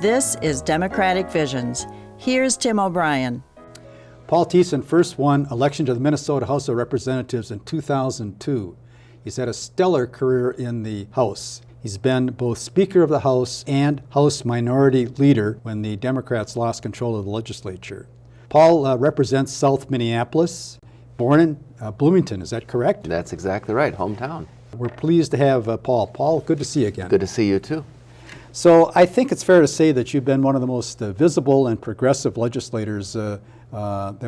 This is Democratic Visions. Here's Tim O'Brien. Paul Thissen first won election to the Minnesota House of Representatives in 2002. He's had a stellar career in the House. He's been both Speaker of the House and House Minority Leader when the Democrats lost control of the legislature. Paul represents South Minneapolis, born in Bloomington, is that correct? That's exactly right, hometown. We're pleased to have Paul. Paul, good to see you again. Good to see you too. So I think it's fair to say that you've been one of the most visible and progressive legislators that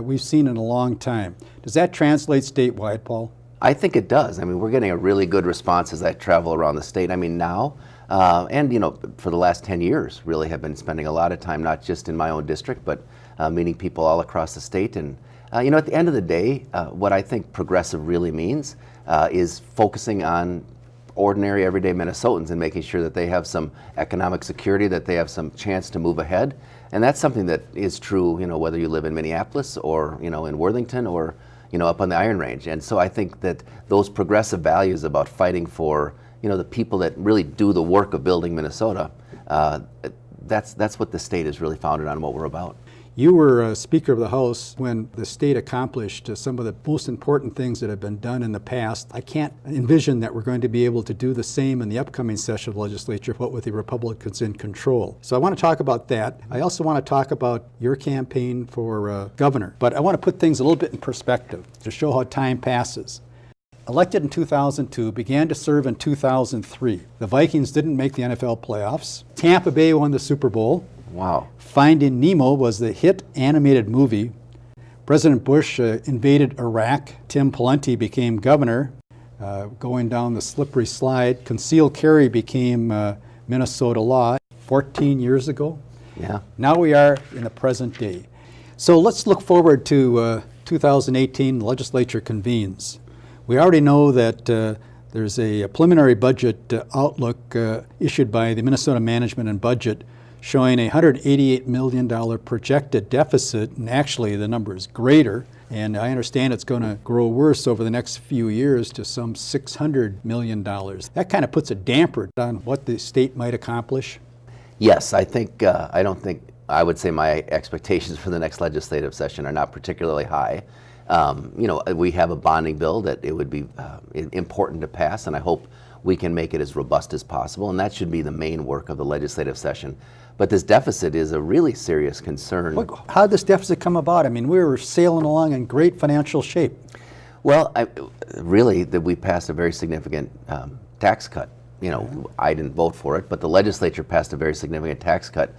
we've seen in a long time. Does that translate statewide, Paul? I think it does. I mean, we're getting a really good response as I travel around the state. I mean, now, and for the last 10 years, really have been spending a lot of time, not just in my own district, but meeting people all across the state. And, at the end of the day, what I think progressive really means is focusing on ordinary, everyday Minnesotans and making sure that they have some economic security, that they have some chance to move ahead. And that's something that is true, whether you live in Minneapolis or, in Worthington or, up on the Iron Range. And so I think that those progressive values about fighting for, the people that really do the work of building Minnesota, that's what the state is really founded on, what we're about. You were Speaker of the House when the state accomplished some of the most important things that have been done in the past. I can't envision that we're going to be able to do the same in the upcoming session of the legislature, what with the Republicans in control. So I want to talk about that. I also want to talk about your campaign for governor. But I want to put things a little bit in perspective to show how time passes. Elected in 2002, began to serve in 2003. The Vikings didn't make the NFL playoffs. Tampa Bay won the Super Bowl. Wow. Finding Nemo was the hit animated movie. President Bush invaded Iraq. Tim Pawlenty became governor, going down the slippery slide. Concealed carry became Minnesota law 14 years ago. Yeah. Now we are in the present day. So let's look forward to 2018, the legislature convenes. We already know that there's a preliminary budget outlook issued by the Minnesota Management and Budget showing a $188 million projected deficit, and actually the number is greater, and I understand it's going to grow worse over the next few years to some $600 million. That kind of puts a damper on what the state might accomplish. Yes, I would say my expectations for the next legislative session are not particularly high. We have a bonding bill that it would be important to pass, and I hope we can make it as robust as possible, and that should be the main work of the legislative session. But this deficit is a really serious concern. How did this deficit come about? I mean, we were sailing along in great financial shape. Well, we passed a very significant tax cut. I didn't vote for it, but the legislature passed a very significant tax cut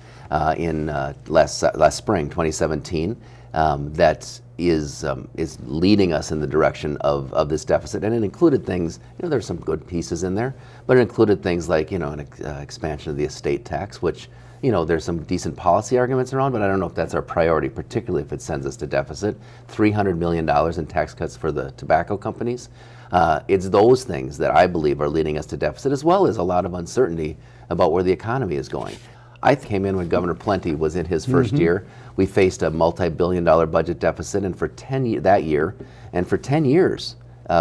in last spring, 2017, that is leading us in the direction of this deficit. And it included things, there's some good pieces in there, but it included things like, an expansion of the estate tax, which, there's some decent policy arguments around, but I don't know if that's our priority, particularly if it sends us to deficit. $300 million in tax cuts for the tobacco companies. It's those things that I believe are leading us to deficit, as well as a lot of uncertainty about where the economy is going. I came in when Governor Pawlenty was in his first year. We faced a multi-billion-dollar budget deficit, and for 10 years,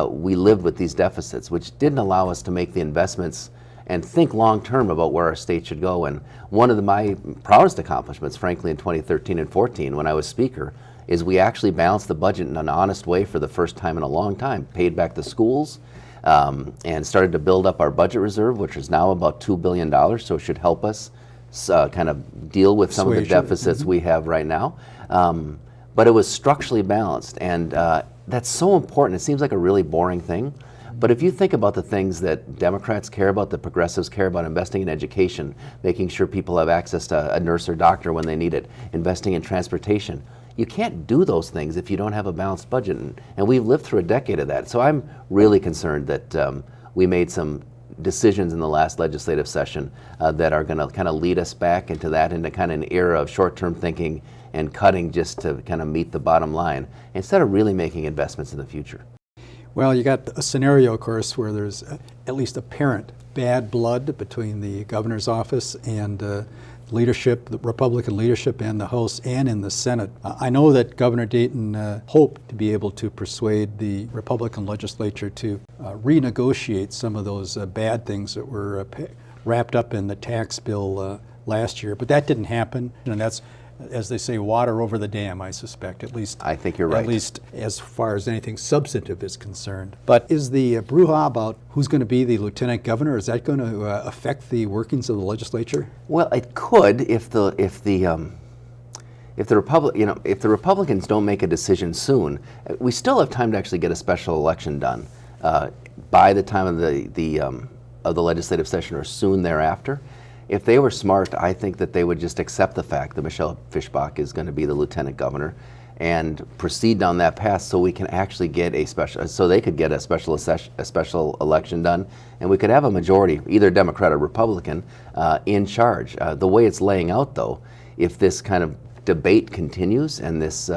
we lived with these deficits, which didn't allow us to make the investments and think long-term about where our state should go. And one of my proudest accomplishments, frankly, in 2013 and 14, when I was Speaker, is we actually balanced the budget in an honest way for the first time in a long time, paid back the schools, and started to build up our budget reserve, which is now about $2 billion, so it should help us kind of deal with some of the deficits we have right now. But it was structurally balanced, and that's so important. It seems like a really boring thing, but if you think about the things that Democrats care about, the progressives care about, investing in education, making sure people have access to a nurse or doctor when they need it, investing in transportation, you can't do those things if you don't have a balanced budget, and we've lived through a decade of that. So I'm really concerned that we made some decisions in the last legislative session that are going to kind of lead us back into kind of an era of short-term thinking and cutting just to kind of meet the bottom line instead of really making investments in the future. Well, you got a scenario, of course, where there's at least apparent bad blood between the governor's office and leadership, the Republican leadership and the House and in the Senate. I know that Governor Dayton hoped to be able to persuade the Republican legislature to renegotiate some of those bad things that were wrapped up in the tax bill last year, but that didn't happen, and that's, as they say, water over the dam, I suspect, at least. I think you're right. At least as far as anything substantive is concerned. But is the brouhaha about who's going to be the lieutenant governor, is that going to affect the workings of the legislature? Well, it could if the Republicans don't make a decision soon. We still have time to actually get a special election done by the time of the legislative session or soon thereafter. If they were smart, I think that they would just accept the fact that Michelle Fischbach is going to be the lieutenant governor and proceed down that path so we can actually get they could get a special election done, and we could have a majority, either Democrat or Republican, in charge. The way it's laying out, though, if this kind of debate continues and this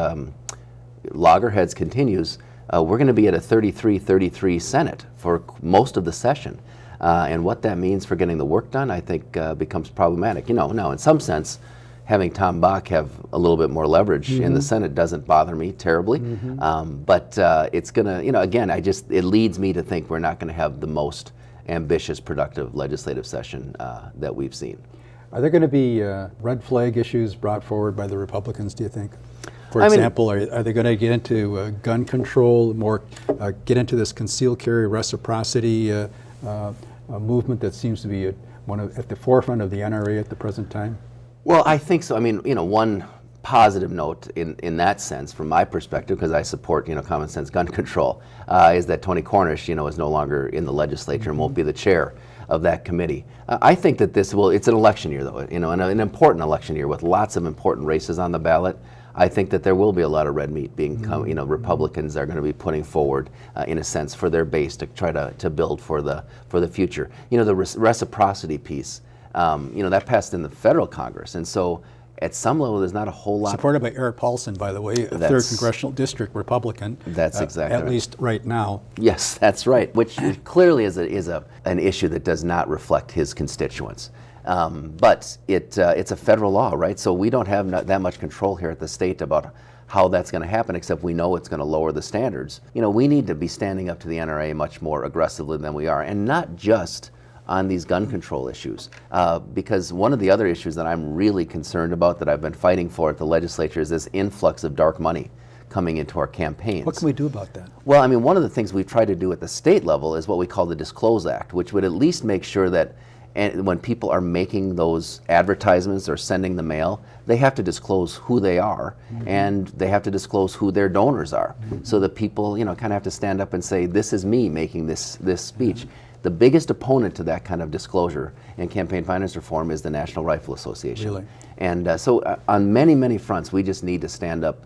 loggerheads continues, we're going to be at a 33-33 Senate for most of the session. And what that means for getting the work done, I think, becomes problematic. Now, in some sense, having Tom Bach have a little bit more leverage in the Senate doesn't bother me terribly. But it's going to, again, it leads me to think we're not going to have the most ambitious, productive legislative session that we've seen. Are there going to be red flag issues brought forward by the Republicans, do you think? For example, are they going to get into gun control, get into this concealed carry reciprocity movement that seems to be at the forefront of the NRA at the present time? Well, I think so. One positive note in that sense, from my perspective, because I support common sense gun control, is that Tony Cornish is no longer in the legislature and won't be the chair of that committee. I think that it's an election year, though, an important election year with lots of important races on the ballot. I think that there will be a lot of red meat being, Republicans are going to be putting forward, in a sense, for their base to try to build for the future. The reciprocity piece, that passed in the federal Congress, and so at some level, there's not a whole lot. Supported by Eric Paulson, by the way, a 3rd Congressional District Republican. That's exactly at right. least right now. Yes, that's right, which clearly is an issue that does not reflect his constituents. But it's a federal law, right? So we don't have that much control here at the state about how that's going to happen, except we know it's going to lower the standards. We need to be standing up to the NRA much more aggressively than we are, and not just on these gun control issues. Because one of the other issues that I'm really concerned about, that I've been fighting for at the legislature, is this influx of dark money coming into our campaigns. What can we do about that? Well, one of the things we've tried to do at the state level is what we call the Disclose Act, which would at least make sure that when people are making those advertisements or sending the mail, they have to disclose who they are, and they have to disclose who their donors are, so that people, kind of have to stand up and say, this is me making this speech. The biggest opponent to that kind of disclosure in campaign finance reform is the National Rifle Association. Really? And so on many, many fronts, we just need to stand up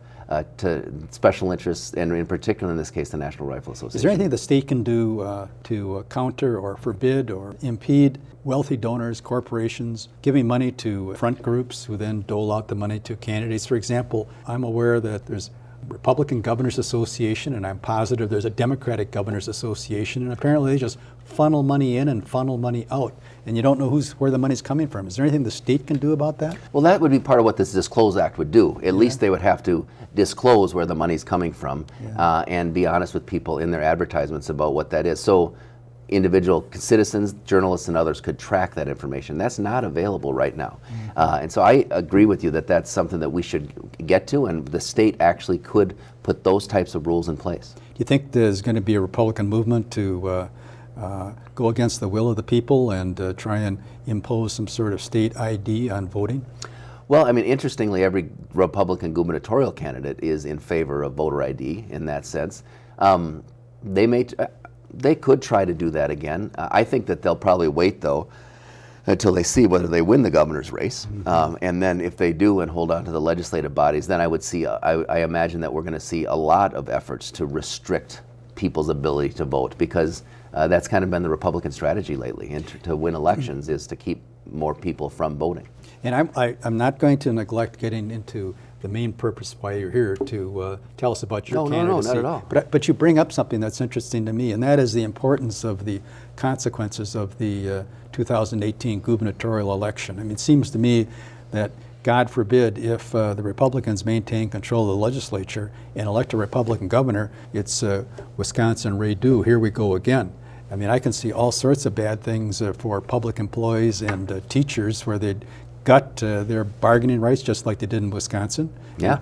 to special interests, and in particular in this case, the National Rifle Association. Is there anything the state can do to counter or forbid or impede wealthy donors, corporations, giving money to front groups who then dole out the money to candidates? For example, I'm aware that there's Republican Governors Association, and I'm positive there's a Democratic Governors Association, and apparently they just funnel money in and funnel money out, and you don't know where the money's coming from. Is there anything the state can do about that? Well, that would be part of what this Disclose Act would do. At least they would have to disclose where the money's coming from, and be honest with people in their advertisements about what that is. So individual citizens, journalists, and others could track that information. That's not available right now. And so I agree with you that that's something that we should get to, and the state actually could put those types of rules in place. Do you think there's going to be a Republican movement to go against the will of the people and try and impose some sort of state ID on voting? Well, interestingly, every Republican gubernatorial candidate is in favor of voter ID in that sense. They could try to do that again. I think that they'll probably wait, though, until they see whether they win the governor's race. And then if they do and hold on to the legislative bodies, then I imagine that we're going to see a lot of efforts to restrict people's ability to vote, because that's kind of been the Republican strategy lately, and to win elections is to keep more people from voting. And I'm not going to neglect getting into the main purpose why you're here to tell us about your candidacy. No, not at all. But you bring up something that's interesting to me, and that is the importance of the consequences of the 2018 gubernatorial election. It seems to me that, God forbid, if the Republicans maintain control of the legislature and elect a Republican governor, it's Wisconsin redo, here we go again. I mean, I can see all sorts of bad things for public employees and teachers where they gut their bargaining rights just like they did in Wisconsin. Yeah.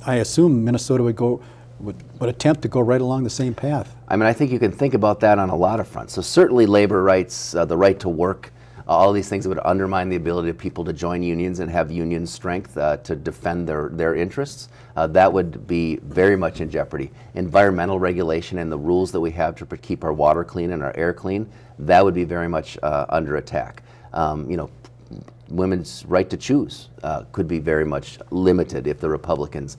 I assume Minnesota would attempt to go right along the same path. I mean, I think you can think about that on a lot of fronts. So certainly labor rights, the right to work, all these things that would undermine the ability of people to join unions and have union strength to defend their interests, that would be very much in jeopardy. Environmental regulation and the rules that we have to keep our water clean and our air clean, that would be very much under attack. Women's right to choose could be very much limited if the Republicans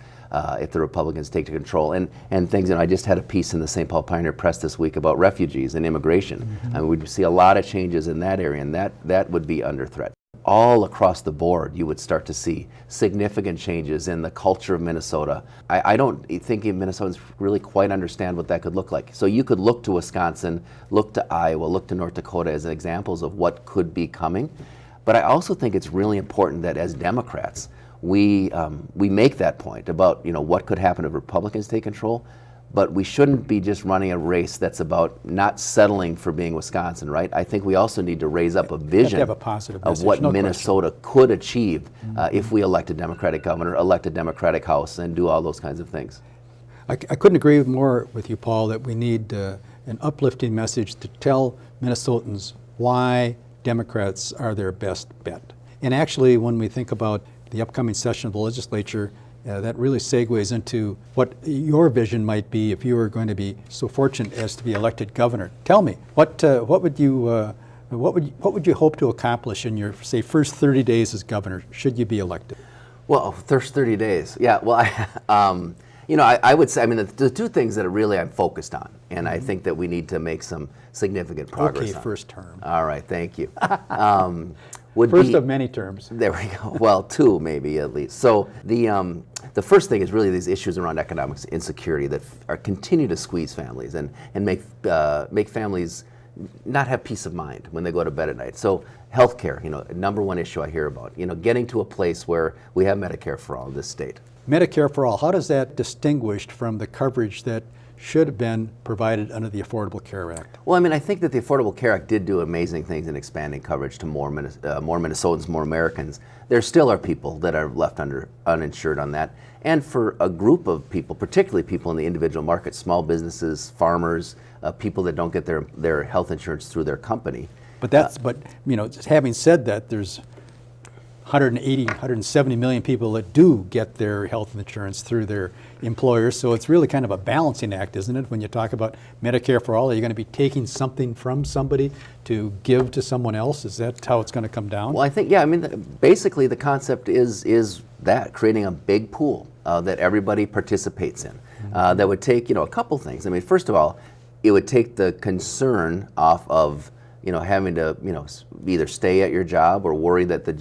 take to control, and things. And I just had a piece in the St. Paul Pioneer Press this week about refugees and immigration. Mm-hmm. I mean, we'd see a lot of changes in that area, and that would be under threat. All across the board, you would start to see significant changes in the culture of Minnesota. I don't think Minnesotans really quite understand what that could look like. So you could look to Wisconsin, look to Iowa, look to North Dakota as examples of what could be coming. But I also think it's really important that as Democrats, we make that point about what could happen if Republicans take control, but we shouldn't be just running a race that's about not settling for being Wisconsin, right? I think we also need to raise up a vision have a positive of message, what no Minnesota could achieve if we elect a Democratic governor, elect a Democratic House, and do all those kinds of things. I couldn't agree more with you, Paul, that we need an uplifting message to tell Minnesotans why Democrats are their best bet. And actually, when we think about the upcoming session of the legislature, that really segues into what your vision might be if you were going to be so fortunate as to be elected governor. Tell me, what would you hope to accomplish in your, say, first 30 days as governor, should you be elected? Well, first 30 days. Yeah. Well, I would say, I mean, the two things that I'm focused on, and I think that we need to make some significant progress on. Okay, first term. All right, thank you. First of many terms. There we go. Well, two maybe at least. So the first thing is really these issues around economic insecurity that continue to squeeze families and make families not have peace of mind when they go to bed at night. So healthcare, number one issue I hear about, getting to a place where we have Medicare for all in this state. Medicare for all, how does that distinguish from the coverage that should have been provided under the Affordable Care Act? Well, I mean, I think that the Affordable Care Act did do amazing things in expanding coverage to more Minnesotans, more Americans. There still are people that are left uninsured on that. And for a group of people, particularly people in the individual market, small businesses, farmers, people that don't get their health insurance through their company. But just having said that, there's 180, 170 million people that do get their health insurance through their employers. So it's really kind of a balancing act, isn't it? When you talk about Medicare for all, are you going to be taking something from somebody to give to someone else? Is that how it's going to come down? Well, I think, basically the concept is that, creating a big pool that everybody participates in. That would take, a couple things. I mean, first of all, it would take the concern off of having to, either stay at your job or worry that the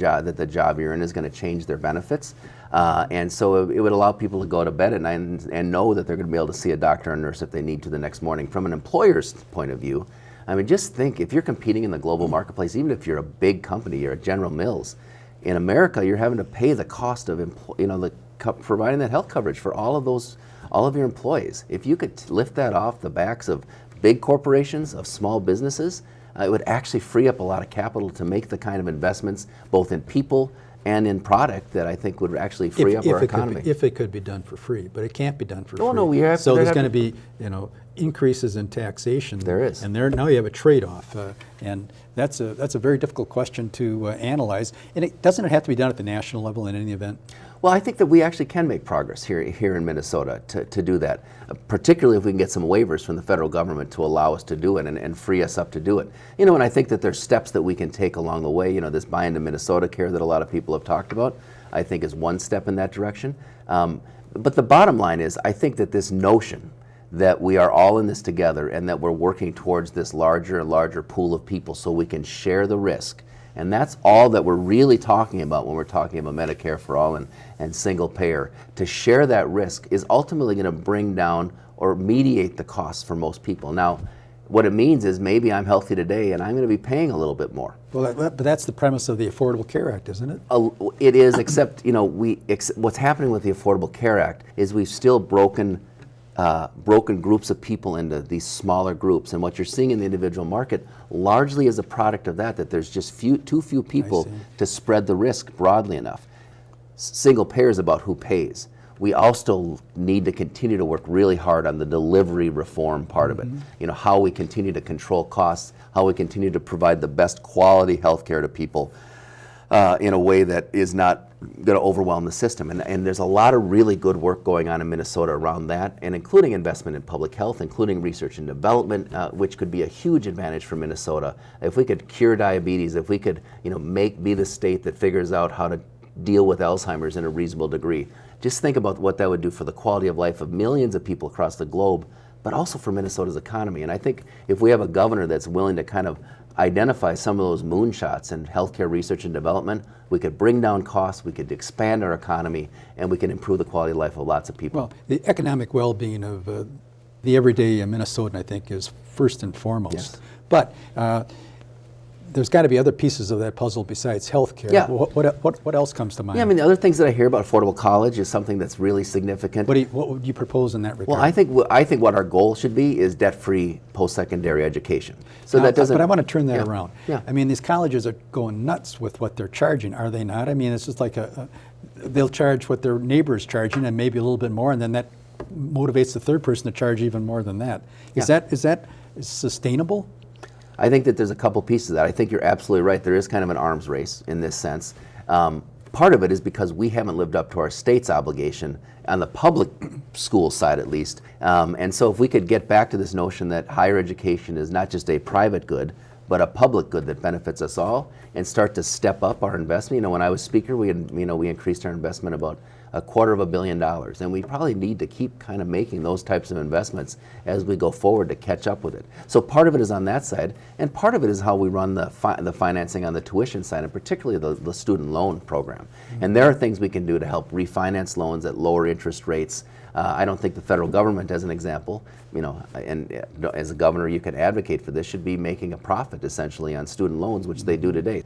job you're in is going to change their benefits. And so it would allow people to go to bed at night and know that they're going to be able to see a doctor or nurse if they need to the next morning. From an employer's point of view, I mean, just think, if you're competing in the global marketplace, even if you're a big company, you're a General Mills, in America, you're having to pay the cost of providing that health coverage for all of your employees. If you could lift that off the backs of big corporations, of small businesses, it would actually free up a lot of capital to make the kind of investments, both in people and in product, that I think would actually free up our economy. If it could be done for free, but it can't be done for free. No, we have. So there's going to be, increases in taxation. There is, and now you have a trade-off, and that's a very difficult question to analyze. And it doesn't have to be done at the national level in any event. Well, I think that we actually can make progress here in Minnesota to do that, particularly if we can get some waivers from the federal government to allow us to do it and free us up to do it. And I think that there's steps that we can take along the way. This buy into Minnesota care that a lot of people have talked about, I think is one step in that direction. But the bottom line is, I think that this notion that we are all in this together and that we're working towards this larger and larger pool of people so we can share the risk. And that's all that we're really talking about when we're talking about Medicare for all and single payer. To share that risk is ultimately going to bring down or mediate the costs for most people. Now, what it means is maybe I'm healthy today and I'm going to be paying a little bit more. Well, but that's the premise of the Affordable Care Act, isn't it? It is, except what's happening with the Affordable Care Act is we've still broken broken groups of people into these smaller groups. And what you're seeing in the individual market largely is a product of that there's just too few people to spread the risk broadly enough. Single payer is about who pays. We also need to continue to work really hard on the delivery reform part of it. How we continue to control costs, how we continue to provide the best quality health care to people in a way that is not going to overwhelm the system. And there's a lot of really good work going on in Minnesota around that, and including investment in public health, including research and development, which could be a huge advantage for Minnesota. If we could cure diabetes, if we could be the state that figures out how to deal with Alzheimer's in a reasonable degree. Just think about what that would do for the quality of life of millions of people across the globe, but also for Minnesota's economy. And I think if we have a governor that's willing to kind of identify some of those moonshots in healthcare research and development, we could bring down costs, we could expand our economy, and we can improve the quality of life of lots of people. Well, the economic well-being of the everyday Minnesotan, I think, is first and foremost. Yes. But there's got to be other pieces of that puzzle besides healthcare. Yeah. What else comes to mind? Yeah, I mean, the other things that I hear about affordable college is something that's really significant. What would you propose in that regard? Well, I think what our goal should be is debt-free post-secondary education. So now, that doesn't. But I want to turn that around. Yeah. I mean, these colleges are going nuts with what they're charging, are they not? I mean, it's just like they'll charge what their neighbor is charging and maybe a little bit more, and then that motivates the third person to charge even more than that. Is that sustainable? I think that there's a couple pieces of that. I think you're absolutely right. There is kind of an arms race in this sense. Part of it is because we haven't lived up to our state's obligation on the public school side, at least. And so if we could get back to this notion that higher education is not just a private good, but a public good that benefits us all, and start to step up our investment. When I was speaker, we increased our investment about $250 million, and we probably need to keep kind of making those types of investments as we go forward to catch up with it. So part of it is on that side, and part of it is how we run the financing on the tuition side, and particularly the student loan program. And there are things we can do to help refinance loans at lower interest rates. I don't think the federal government, as an example, and as a governor you can advocate for this, should be making a profit essentially on student loans, which they do today.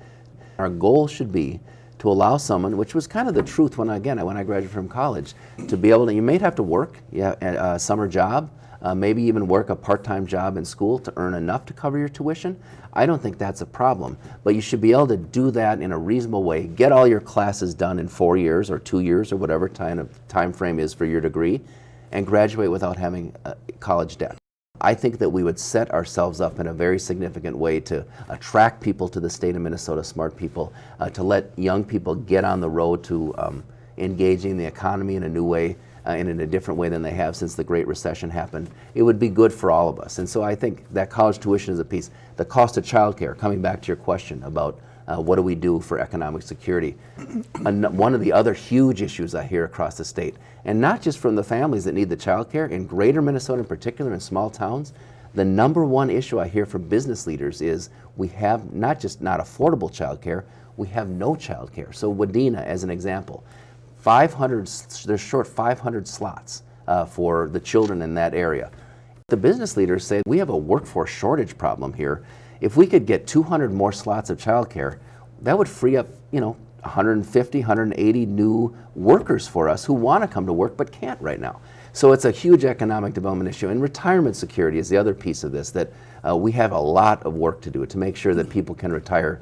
Our goal should be to allow someone, which was kind of the truth when I graduated from college, to be able to, you may have to work a summer job, maybe even work a part-time job in school to earn enough to cover your tuition. I don't think that's a problem, but you should be able to do that in a reasonable way, get all your classes done in 4 years or 2 years or whatever time frame is for your degree, and graduate without having college debt. I think that we would set ourselves up in a very significant way to attract people to the state of Minnesota, smart people, to let young people get on the road to engaging the economy in a new way, and in a different way than they have since the Great Recession happened. It would be good for all of us. And so I think that college tuition is a piece. The cost of childcare, coming back to your question about what do we do for economic security, one of the other huge issues I hear across the state, and not just from the families that need the childcare, in greater Minnesota in particular, in small towns, the number one issue I hear from business leaders is we have not just not affordable childcare, we have no childcare. So Wadena, as an example, they're short 500 slots for the children in that area. The business leaders say we have a workforce shortage problem here. If we could get 200 more slots of childcare, that would free up, 150, 180 new workers for us who want to come to work but can't right now. So it's a huge economic development issue. And retirement security is the other piece of this, that we have a lot of work to do to make sure that people can retire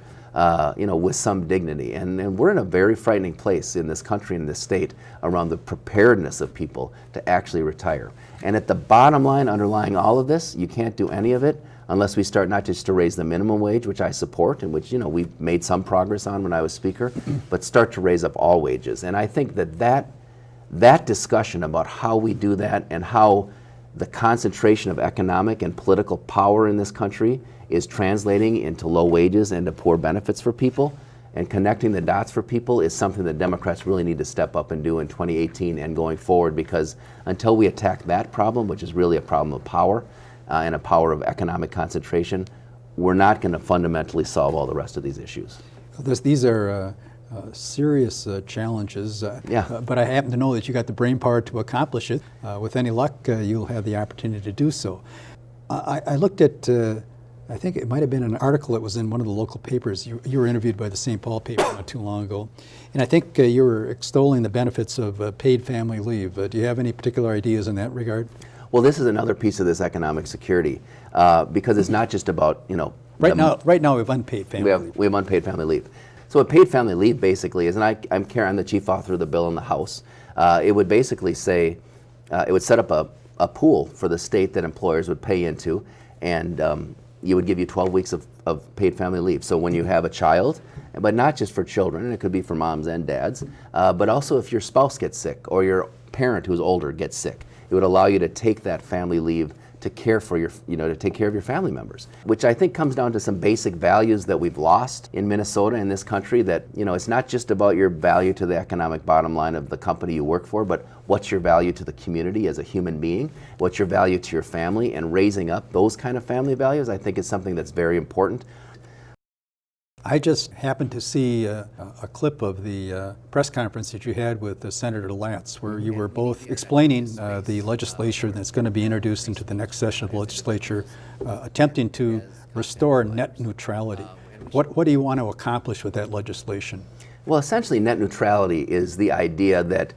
with some dignity. And we're in a very frightening place in this country, in this state, around the preparedness of people to actually retire. And at the bottom line, underlying all of this, you can't do any of it unless we start not just to raise the minimum wage, which I support, and which we've made some progress on when I was speaker, but start to raise up all wages. And I think that discussion about how we do that and how the concentration of economic and political power in this country is translating into low wages and to poor benefits for people, and connecting the dots for people is something that Democrats really need to step up and do in 2018 and going forward, because until we attack that problem, which is really a problem of power and a power of economic concentration, we're not going to fundamentally solve all the rest of these issues. These are serious challenges, but I happen to know that you got the brain power to accomplish it. With any luck, you'll have the opportunity to do so. I looked at I think it might have been an article that was in one of the local papers. You were interviewed by the St. Paul paper not too long ago. And I think you were extolling the benefits of paid family leave. Do you have any particular ideas in that regard? Well, this is another piece of this economic security because it's not just about, Right now we have unpaid family leave. We have unpaid family leave. So what paid family leave basically is, and I'm the chief author of the bill in the House, it would basically say, it would set up a pool for the state that employers would pay into, and you would give you 12 weeks of paid family leave. So when you have a child, but not just for children, and it could be for moms and dads, but also if your spouse gets sick or your parent who's older gets sick, it would allow you to take that family leave to care for your, to take care of your family members, which I think comes down to some basic values that we've lost in Minnesota, in this country, that, it's not just about your value to the economic bottom line of the company you work for, but what's your value to the community as a human being, what's your value to your family, and raising up those kind of family values, I think is something that's very important. I just happened to see a clip of the press conference that you had with Senator Lance, where you were both explaining the legislation that's going to be introduced into the next session of the legislature, attempting to restore net neutrality. What do you want to accomplish with that legislation? Well, essentially, net neutrality is the idea that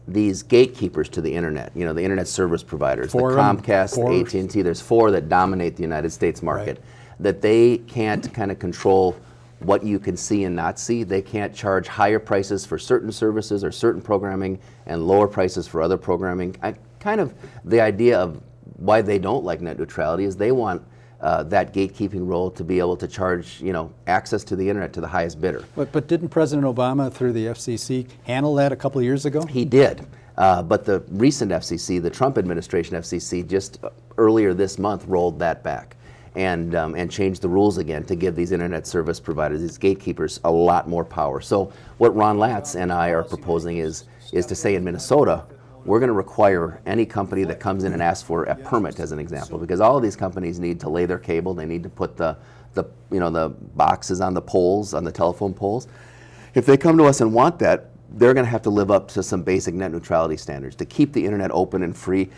these gatekeepers to the internet, the internet service providers, the Comcast, the AT&T, there's 4 that dominate the United States market. Right. That they can't kind of control what you can see and not see. They can't charge higher prices for certain services or certain programming and lower prices for other programming. The idea of why they don't like net neutrality is they want that gatekeeping role to be able to charge, access to the internet to the highest bidder. But didn't President Obama, through the FCC, handle that a couple of years ago? He did. But the recent FCC, the Trump administration FCC, just earlier this month rolled that back. And change the rules again to give these internet service providers, these gatekeepers, a lot more power. So what Ron Latz and I are proposing is to say in Minnesota, we're going to require any company that comes in and asks for a permit, as an example, because all of these companies need to lay their cable, they need to put the boxes on the poles, on the telephone poles. If they come to us and want that, they're going to have to live up to some basic net neutrality standards to keep the internet open and free.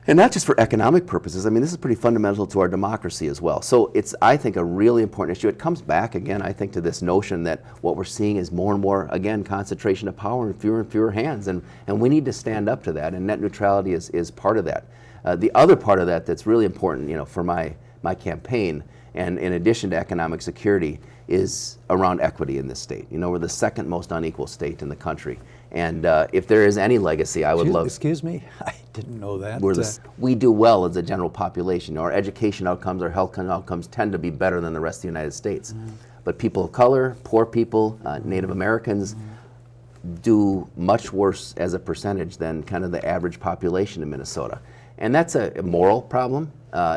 And not just for economic purposes. I mean, this is pretty fundamental to our democracy as well. So it's, I think, a really important issue. It comes back, again, I think, to this notion that what we're seeing is more and more, again, concentration of power in fewer and fewer hands. And we need to stand up to that, and net neutrality is part of that. The other part of that that's really important, for my campaign, and in addition to economic security, is around equity in this state. We're the second most unequal state in the country. And if there is any legacy, I would love... Excuse me? I didn't know that. We do well as a general population. Our education outcomes, our health outcomes tend to be better than the rest of the United States. But people of color, poor people, Native Americans do much worse as a percentage than kind of the average population in Minnesota. And that's a moral problem.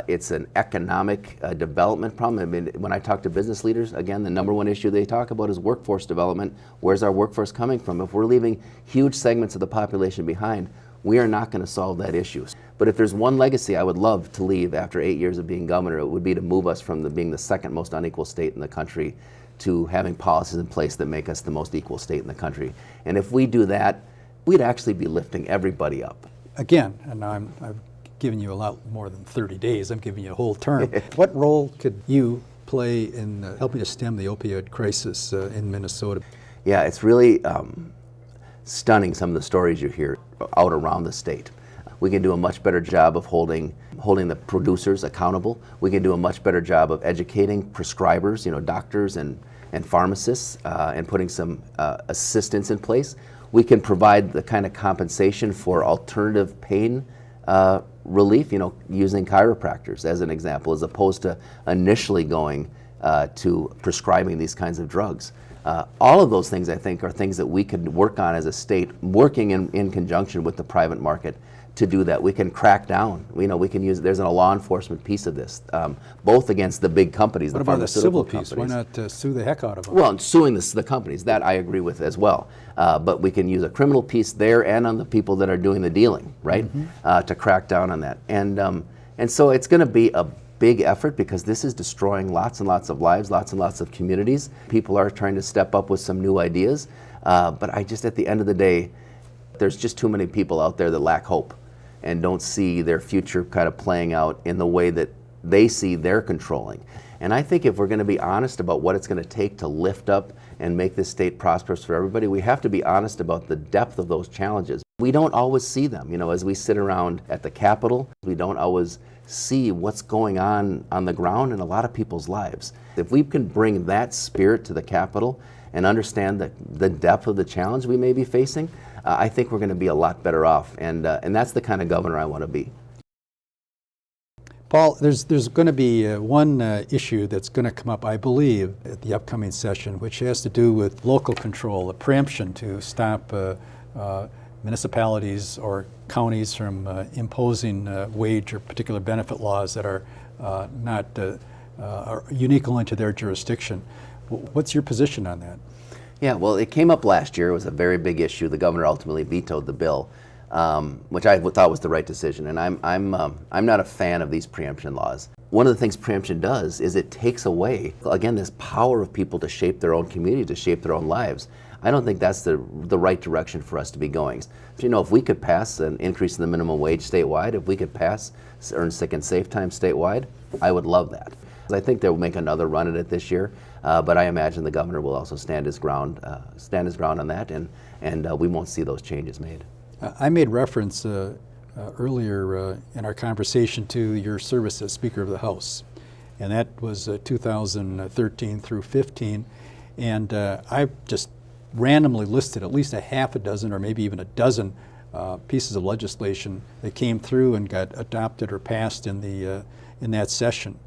It's an economic development problem. I mean, when I talk to business leaders, again, the number one issue they talk about is workforce development. Where's our workforce coming from? If we're leaving huge segments of the population behind, we are not going to solve that issue. But if there's one legacy I would love to leave after 8 years of being governor, it would be to move us from being the second most unequal state in the country to having policies in place that make us the most equal state in the country. And if we do that, we'd actually be lifting everybody up. Again, and I've given you a lot more than 30 days, I'm giving you a whole term. What role could you play in helping to stem the opioid crisis in Minnesota? Yeah, it's really stunning, some of the stories you hear out around the state. We can do a much better job of holding the producers accountable. We can do a much better job of educating prescribers, doctors and pharmacists, and putting some assistance in place. We can provide the kind of compensation for alternative pain relief, using chiropractors as an example, as opposed to initially going to prescribing these kinds of drugs. All of those things, I think, are things that we could work on as a state, working in conjunction with the private market to do that. We can crack down. We can use, there's a law enforcement piece of this, both against the big companies, the pharmaceutical companies. What about the civil piece? Why not sue the heck out of them? Well, and suing the companies, that I agree with as well. But we can use a criminal piece there and on the people that are doing the dealing, right? To crack down on that. And so it's going to be a big effort because this is destroying lots and lots of lives, lots and lots of communities. People are trying to step up with some new ideas. But at the end of the day, there's just too many people out there that lack hope and don't see their future kind of playing out in the way that they see they're controlling. And I think if we're going to be honest about what it's going to take to lift up and make this state prosperous for everybody, we have to be honest about the depth of those challenges. We don't always see them. As we sit around at the Capitol, we don't always see what's going on the ground in a lot of people's lives. If we can bring that spirit to the Capitol and understand the depth of the challenge we may be facing, I think we're going to be a lot better off, and that's the kind of governor I want to be. Paul, there's going to be one issue that's going to come up, I believe, at the upcoming session, which has to do with local control, a preemption to stop municipalities or counties from imposing wage or particular benefit laws that are not are unique only to their jurisdiction. What's your position on that? Yeah, well, it came up last year. It was a very big issue. The governor ultimately vetoed the bill, which I thought was the right decision. And I'm not a fan of these preemption laws. One of the things preemption does is it takes away, again, this power of people to shape their own community, to shape their own lives. I don't think that's the right direction for us to be going. If we could pass an increase in the minimum wage statewide, if we could pass earn sick and safe time statewide, I would love that. I think they'll make another run at it this year, but I imagine the governor will also stand his ground on that, and we won't see those changes made. I made reference earlier in our conversation to your service as Speaker of the House, and that was 2013 through 15, and I just randomly listed at least a half a dozen or maybe even a dozen pieces of legislation that came through and got adopted or passed in that session.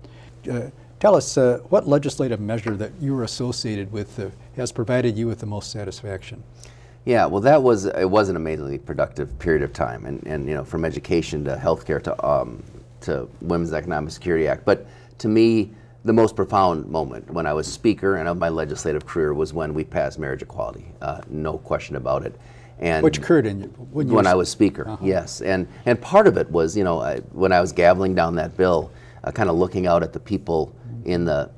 Tell us what legislative measure that you were associated with has provided you with the most satisfaction. Yeah, well, it was an amazingly productive period of time, and from education to healthcare to Women's Economic Security Act. But to me, the most profound moment when I was Speaker and of my legislative career was when we passed marriage equality. No question about it. And which occurred when I was Speaker, yes. And part of it was, when I was gaveling down that bill, kind of looking out at the people in the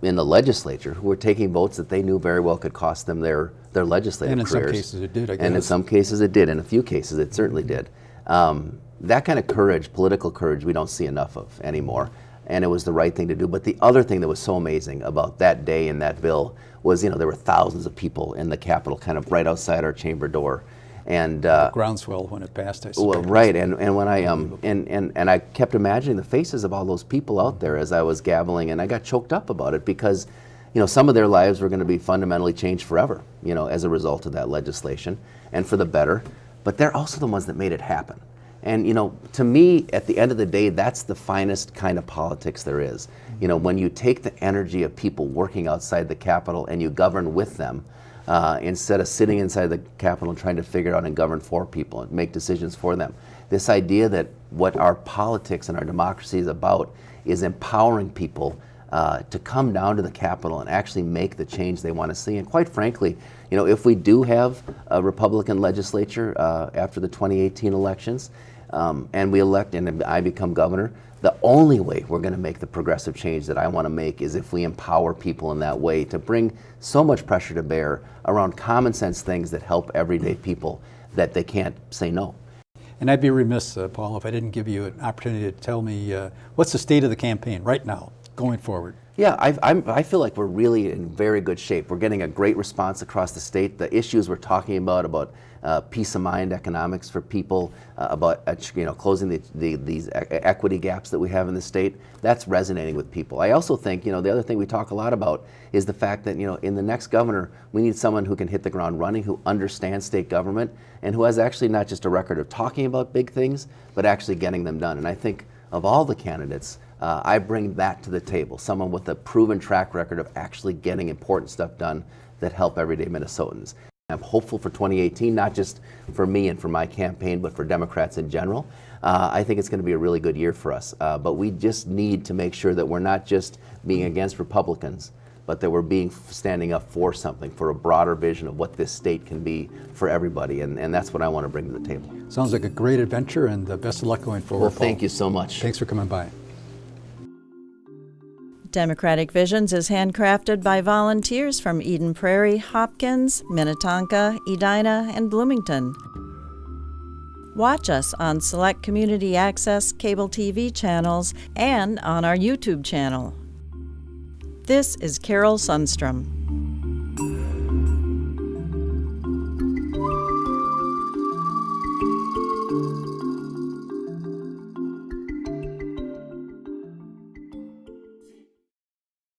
legislature who were taking votes that they knew very well could cost them their legislative careers. And in some cases it did, I guess. And in some cases it did. In a few cases it certainly did. That kind of courage, political courage, we don't see enough of anymore. And it was the right thing to do. But the other thing that was so amazing about that day and that bill was, there were thousands of people in the Capitol kind of right outside our chamber door. And groundswell when it passed, I suppose. Well, right, and when I and I kept imagining the faces of all those people out there as I was gaveling, and I got choked up about it because, some of their lives were going to be fundamentally changed forever, as a result of that legislation, and for the better. But they're also the ones that made it happen. And to me, at the end of the day, that's the finest kind of politics there is. When you take the energy of people working outside the Capitol and you govern with them. Instead of sitting inside the Capitol and trying to figure it out and govern for people and make decisions for them. This idea that what our politics and our democracy is about is empowering people to come down to the Capitol and actually make the change they want to see. And quite frankly, if we do have a Republican legislature after the 2018 elections, and we elect and I become governor, the only way we're going to make the progressive change that I want to make is if we empower people in that way to bring so much pressure to bear around common sense things that help everyday people that they can't say no. And I'd be remiss, Paul, if I didn't give you an opportunity to tell me what's the state of the campaign right now, going forward? Yeah, I feel like we're really in very good shape. We're getting a great response across the state. The issues we're talking about peace of mind economics for people, about closing these equity gaps that we have in the state, that's resonating with people. I also think, the other thing we talk a lot about is the fact that, in the next governor, we need someone who can hit the ground running, who understands state government, and who has actually not just a record of talking about big things, but actually getting them done. And I think of all the candidates, I bring that to the table, someone with a proven track record of actually getting important stuff done that help everyday Minnesotans. I'm hopeful for 2018, not just for me and for my campaign, but for Democrats in general. I think it's going to be a really good year for us. But we just need to make sure that we're not just being against Republicans, but that we're standing up for something, for a broader vision of what this state can be for everybody. And that's what I want to bring to the table. Sounds like a great adventure, and best of luck going forward. Well, thank you so much. Thanks for coming by. Democratic Visions is handcrafted by volunteers from Eden Prairie, Hopkins, Minnetonka, Edina, and Bloomington. Watch us on select community access cable TV channels and on our YouTube channel. This is Carol Sundstrom.